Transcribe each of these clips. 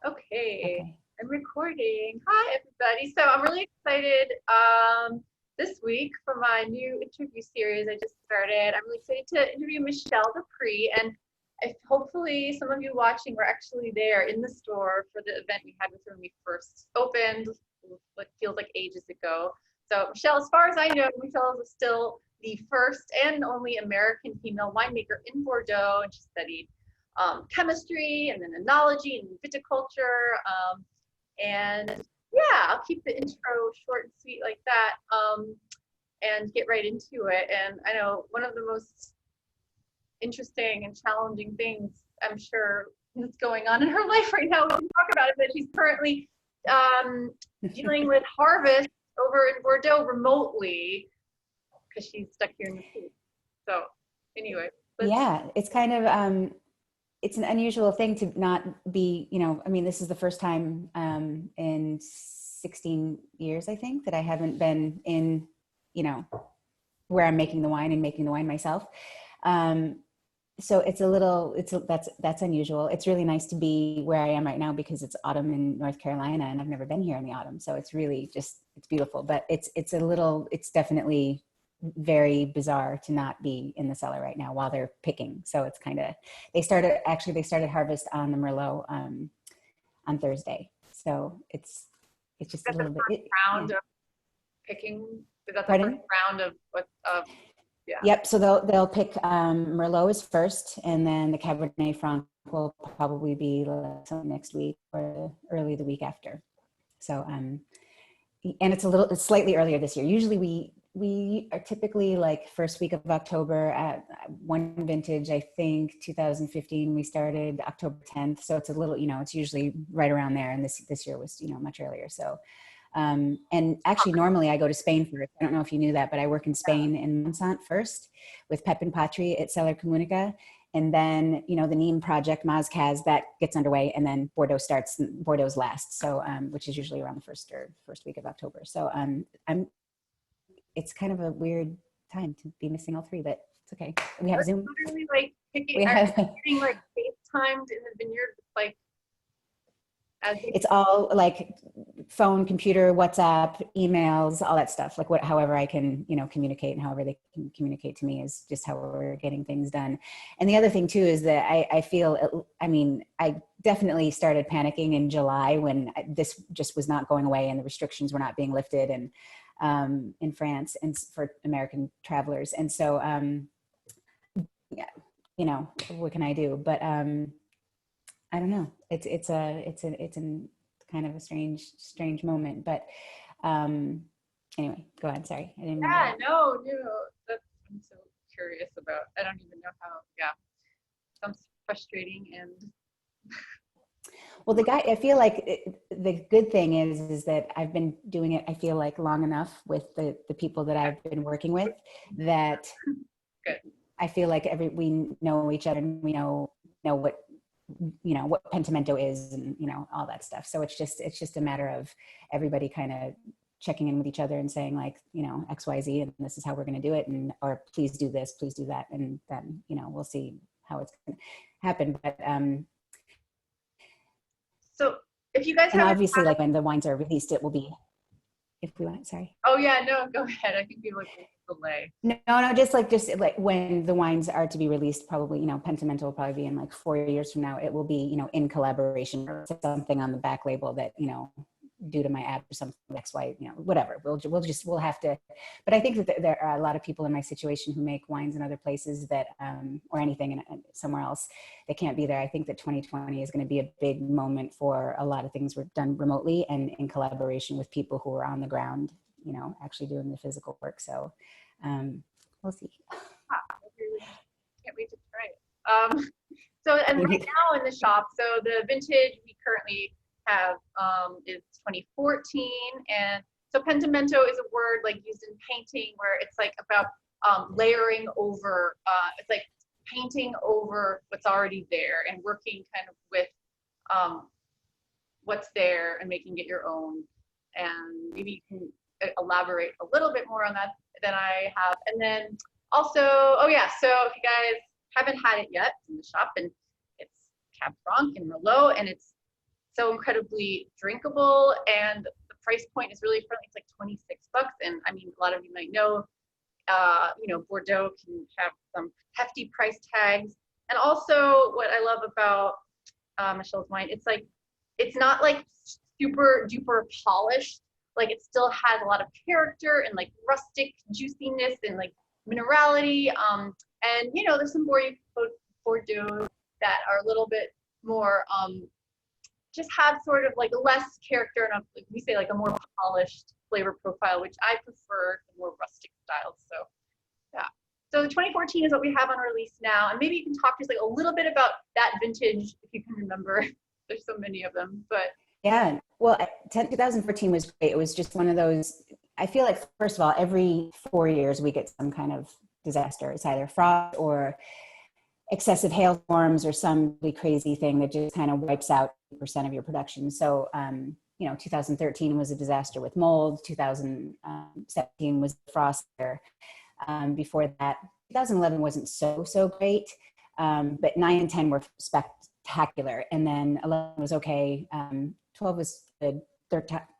Okay, Okay. I'm recording. Hi, everybody. So I'm really excited this week for my new interview series I just started. I'm really excited to interview Michele Dupree, and if hopefully some of you watching were actually there in the store for the event we had with her when we first opened, what feels like ages ago. So Michele, as far as I know, Michele is still the first and only American female winemaker in Bordeaux, and she studied chemistry and then enology and viticulture. And yeah, I'll keep the intro short and sweet like that and get right into it. And I know one of the most interesting and challenging things I'm sure that's going on in her life right now, we can talk about it, that she's currently dealing with harvest over in Bordeaux remotely because she's stuck here in the States. So anyway. Yeah, it's kind of, it's an unusual thing to not be, I mean, this is the first time in 16 years, I think, that I haven't been in, where I'm making the wine and making the wine myself. So it's a little, that's unusual. It's really nice to be where I am right now because it's autumn in North Carolina and I've never been here in the autumn. So it's really just, it's beautiful, but it's definitely very bizarre to not be in the cellar right now while they're picking. So it's kind of, they started harvest on the Merlot on Thursday. So it's just a little bit. Round of picking. Is that the Pardon? first round of what? Yeah. Yep. So they'll pick Merlot is first, and then the Cabernet Franc will probably be next week or early the week after. So and it's slightly earlier this year. Usually we are typically like first week of October at one vintage. I think 2015 we started October 10th. So it's a little, it's usually right around there. And this year was, much earlier. So, and actually normally I go to Spain first. I don't know if you knew that, but I work in Spain in Montsant first with Pep and Patri at Cellar Comunica. And then, the Nîmes project, Mazcaz, that gets underway, and then Bordeaux's last. So, which is usually around the first week of October. So, it's kind of a weird time to be missing all three, but it's okay. We have Zoom. Literally like picking, getting like FaceTimed in the vineyard, like. It's all like phone, computer, WhatsApp, emails, all that stuff. Like however I can, communicate, and however they can communicate to me is just how we're getting things done. And the other thing too is that I feel, I definitely started panicking in July when this just was not going away and the restrictions were not being lifted, and in France and for American travelers. And so, yeah, what can I do? But I don't know. It's a kind of a strange moment. But anyway, go ahead. Sorry, I didn't. Yeah, no. I'm so curious about. I don't even know how. Yeah, sounds frustrating and. Well, I feel like the good thing is that I've been doing it, I feel like, long enough with the people that I've been working with that Good. I feel like we know each other and we know what Pentimento is, and all that stuff. So it's just a matter of everybody kind of checking in with each other and saying like, XYZ, and this is how we're going to do it, and or please do this, please do that, and then we'll see how it's going to happen. But so if you guys and obviously like when the wines are released, it will be, if we want, sorry. Oh yeah, no, go ahead. I think we would delay. No, just like when the wines are to be released, probably, Pentimento will probably be in like 4 years from now. It will be, in collaboration or something on the back label that, due to my ad or something, X, Y, whatever. We'll have to, but I think that there are a lot of people in my situation who make wines in other places that, or anything in somewhere else, they can't be there. I think that 2020 is going to be a big moment for a lot of things we've done remotely and in collaboration with people who are on the ground, actually doing the physical work. So we'll see. Can't wait to try it. So, and right now in the shop, so the vintage we currently have is 2014, and so pentimento is a word like used in painting where it's like about layering over, it's like painting over what's already there and working kind of with what's there and making it your own. And maybe you can elaborate a little bit more on that than I have. And then also, oh yeah, so if you guys haven't had it yet in the shop, and it's Cab Franc and Merlot, and it's so incredibly drinkable, and the price point is really friendly. It's like $26. And I mean, a lot of you might know, Bordeaux can have some hefty price tags. And also what I love about Michele's wine, it's not like super duper polished. Like it still has a lot of character and like rustic juiciness and like minerality. And there's some Bordeaux that are a little bit more just have sort of like less character and we say like a more polished flavor profile, which I prefer the more rustic styles. So yeah. So the 2014 is what we have on release now, and maybe you can talk to us like a little bit about that vintage if you can remember. There's so many of them, but yeah. Well, 2014 was great. It was just one of those. I feel like first of all, every 4 years we get some kind of disaster. It's either frost or excessive hailstorms or some really crazy thing that just kind of wipes out % of your production. So, 2013 was a disaster with mold. 2017 was frost there. Before that, 2011 wasn't so great, but 9 and 10 were spectacular. And then 11 was okay. 12 was good.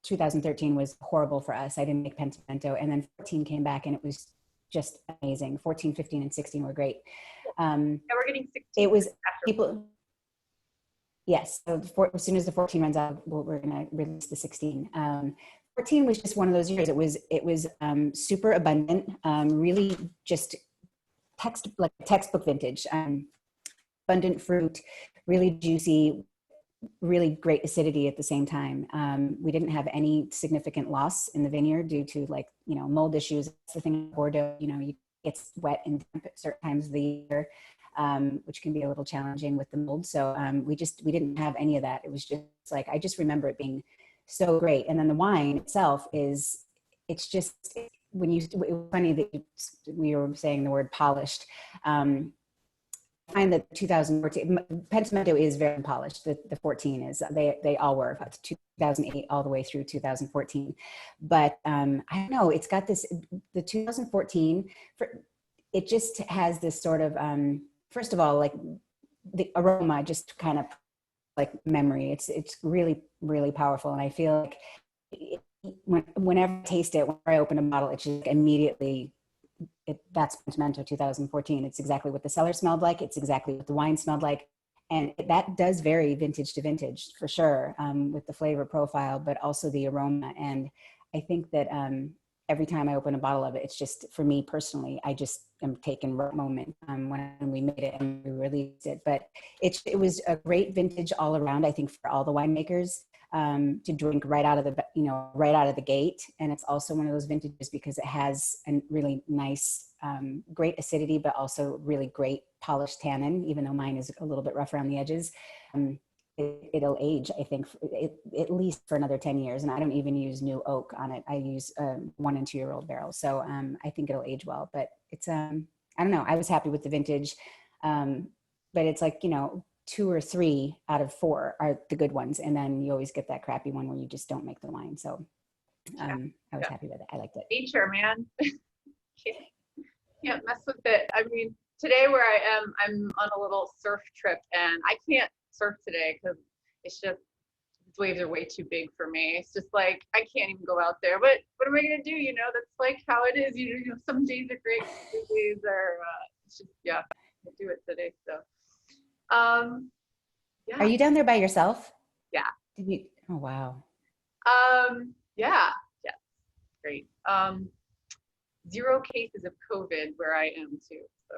2013 was horrible for us. I didn't make Pentimento. And then 14 came back and it was just amazing. 14, 15, and 16 were great. Yeah, we're getting 16. It was people. Yes. So as soon as the 14 runs out, we're going to release the 16. 14 was just one of those years. It was super abundant, really just textbook vintage, abundant fruit, really juicy, really great acidity at the same time. We didn't have any significant loss in the vineyard due to mold issues. That's the thing in Bordeaux, it's wet and damp at certain times of the year, which can be a little challenging with the mold. So we didn't have any of that. It was just like, I just remember it being so great. And then the wine itself it's just, it was funny that we were saying the word polished. I find that 2014, Pentimento is very polished. The 14 is, they all were, 2008 all the way through 2014. But I don't know, it's got this, the 2014, it just has this sort of, first of all, like the aroma just kind of like memory. It's really, really powerful. And I feel like whenever I taste it, whenever I open a bottle, it just immediately, that's Pentimento 2014. It's exactly what the cellar smelled like. It's exactly what the wine smelled like. And that does vary vintage to vintage for sure, with the flavor profile, but also the aroma. And I think that every time I open a bottle of it, it's just, for me personally, I just am taken right moment when we made it and we released it. But it was a great vintage all around, I think, for all the winemakers to drink right out of the gate. And it's also one of those vintages because it has a really nice, great acidity, but also really great polished tannin, even though mine is a little bit rough around the edges. It'll age, I think, at least for another 10 years. And I don't even use new oak on it. I use 1 and 2 year old barrels. So I think it'll age well, but it's, I don't know. I was happy with the vintage, but it's like, 2 or 3 out of 4 are the good ones. And then you always get that crappy one where you just don't make the wine. So I was happy with it. I liked it. Nature, man. Can't mess with it. I mean, today where I am, I'm on a little surf trip and I can't surf today because it's just, these waves are way too big for me. It's just like, I can't even go out there, but what am I going to do? That's like how it is. Some days are great, some days are, it's just, yeah, I can't do it today. So, yeah. Are you down there by yourself? Yeah. Oh, wow. Yeah, great. 0 cases of COVID where I am too. So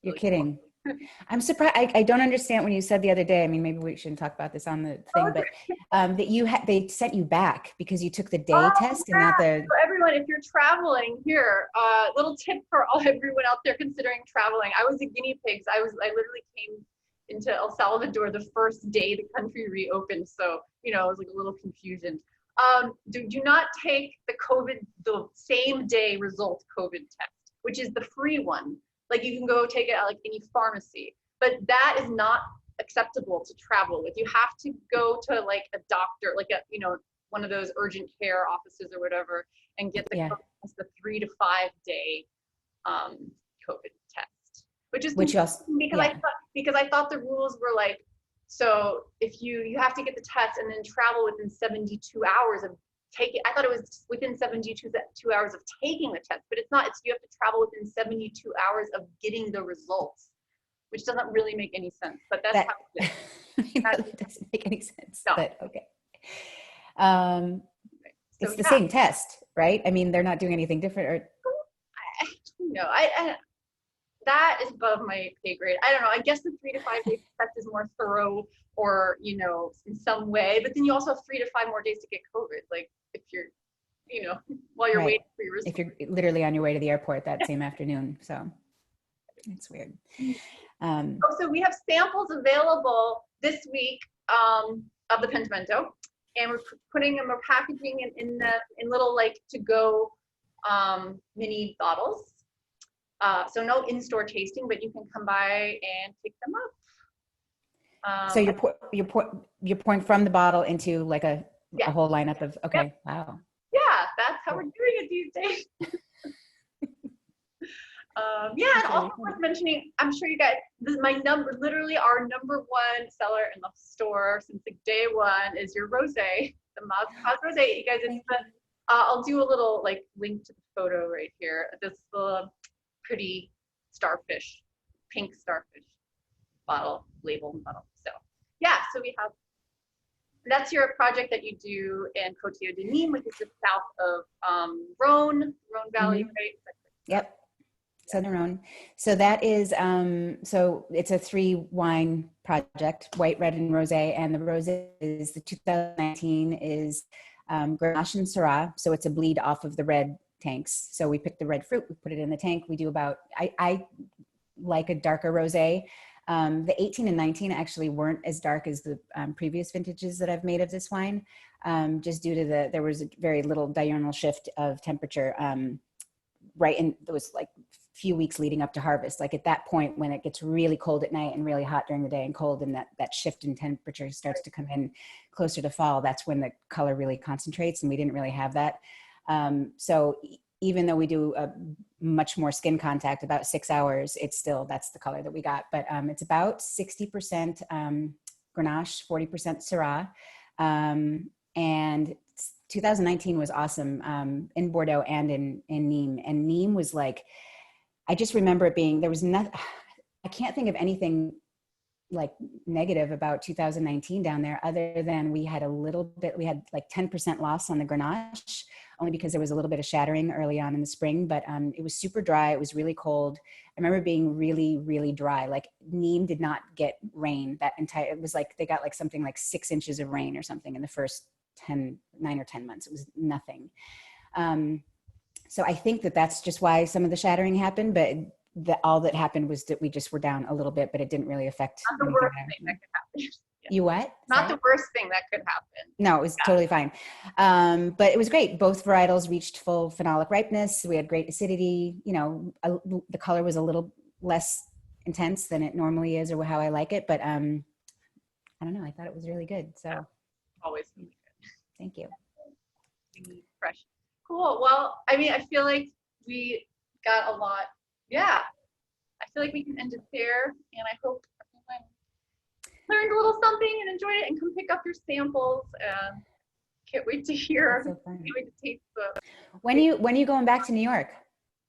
you're kidding. Cool. I'm surprised. I don't understand when you said the other day, I mean, maybe we shouldn't talk about this on the thing, but that they sent you back because you took the day test and not the. So everyone, if you're traveling here, little tip for everyone out there considering traveling. I was a guinea pig. I literally came into El Salvador the first day the country reopened. So, it was like a little confusion. Do not take the same day result COVID test, which is the free one. Like you can go take it at like any pharmacy, but that is not acceptable to travel with. You have to go to like a doctor, like one of those urgent care offices or whatever, and get the 3 to 5 day COVID test, which is because I thought the rules were like So if you have to get the test and then travel within 72 hours of taking, I thought it was within 72 hours of taking the test, but it's not. It's you have to travel within 72 hours of getting the results, which doesn't really make any sense, but that's That, how it is. that doesn't make any sense, No. but okay. It's So the yeah, same test, right? I mean, they're not doing anything different, or I that is above my pay grade. I don't know. I guess the 3 to 5 days test is more thorough, or in some way. But then you also have 3 to 5 more days to get COVID. Like if you're, while you're right. waiting for your If results. you're literally on your way to the airport that same afternoon. So it's weird. So we have samples available this week of the Pentimento, and we're putting them, we're packaging in little like to go mini bottles. So no in-store tasting, but you can come by and pick them up. So you're pouring from the bottle into like a whole lineup of, okay. Yep. Wow. Yeah, that's how we're doing it these days. And also worth mentioning, I'm sure you guys, literally our #1 seller in the store since the day one is your rosé, the Maz rosé. You guys, it's the, I'll do a little like link to the photo right here. This pretty starfish, pink starfish label bottle. So yeah, so we have, that's your project that you do in Côte de Nîmes, which is just south of Rhone Valley, right? Yep. Southern Rhone. So that is, so it's a 3 wine project, white, red, and rosé. And the rosé is the 2019 is Grenache and Syrah. So it's a bleed off of the red tanks. So we pick the red fruit, we put it in the tank. We do about, I like a darker rosé. The 18 and 19 actually weren't as dark as the previous vintages that I've made of this wine, just due to there was a very little diurnal shift of temperature right in, it was like few weeks leading up to harvest. Like at that point when it gets really cold at night and really hot during the day and cold, and that shift in temperature starts to come in closer to fall, that's when the color really concentrates, and we didn't really have that. So even though we do a much more skin contact, about 6 hours, it's still, that's the color that we got. But it's about 60% Grenache, 40% Syrah. And 2019 was awesome in Bordeaux and in Nîmes. And Nîmes was like, I just remember it being, there was nothing, I can't think of anything like negative about 2019 down there, other than we had like 10% loss on the Grenache, only because there was a little bit of shattering early on in the spring, but it was super dry. It was really cold. I remember being really, really dry. Like Nîmes did not get rain it was like, they got like something like 6 inches of rain or something in the first 9 or 10 months. It was nothing. So I think that's just why some of the shattering happened, but all that happened was that we just were down a little bit, but it didn't really affect. Not the worst thing that could happen. Yeah. You what? Not the worst thing that could happen. No, it was totally fine. But it was great. Both varietals reached full phenolic ripeness. We had great acidity. The color was a little less intense than it normally is, or how I like it. But I don't know. I thought it was really good. So always really good. Thank you. Fresh. Cool. Well, I mean, I feel like we got a lot. Yeah. I feel like we can end it there. And I hope everyone learned a little something and enjoyed it, and come pick up your samples. And can't wait to hear. So can't wait to taste the. When are you going back to New York?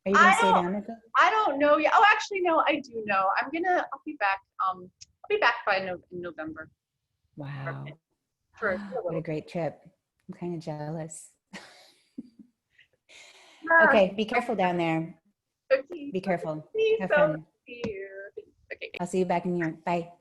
Are you going to stay down there? I don't know yet. Oh, actually, no, I do know. I'll be back. I'll be back by in November. Wow. For what a great trip. I'm kind of jealous. Yeah. Okay, be careful down there. Okay. Be careful. Have So, fun. see you. Okay. I'll see you back in New York. Bye.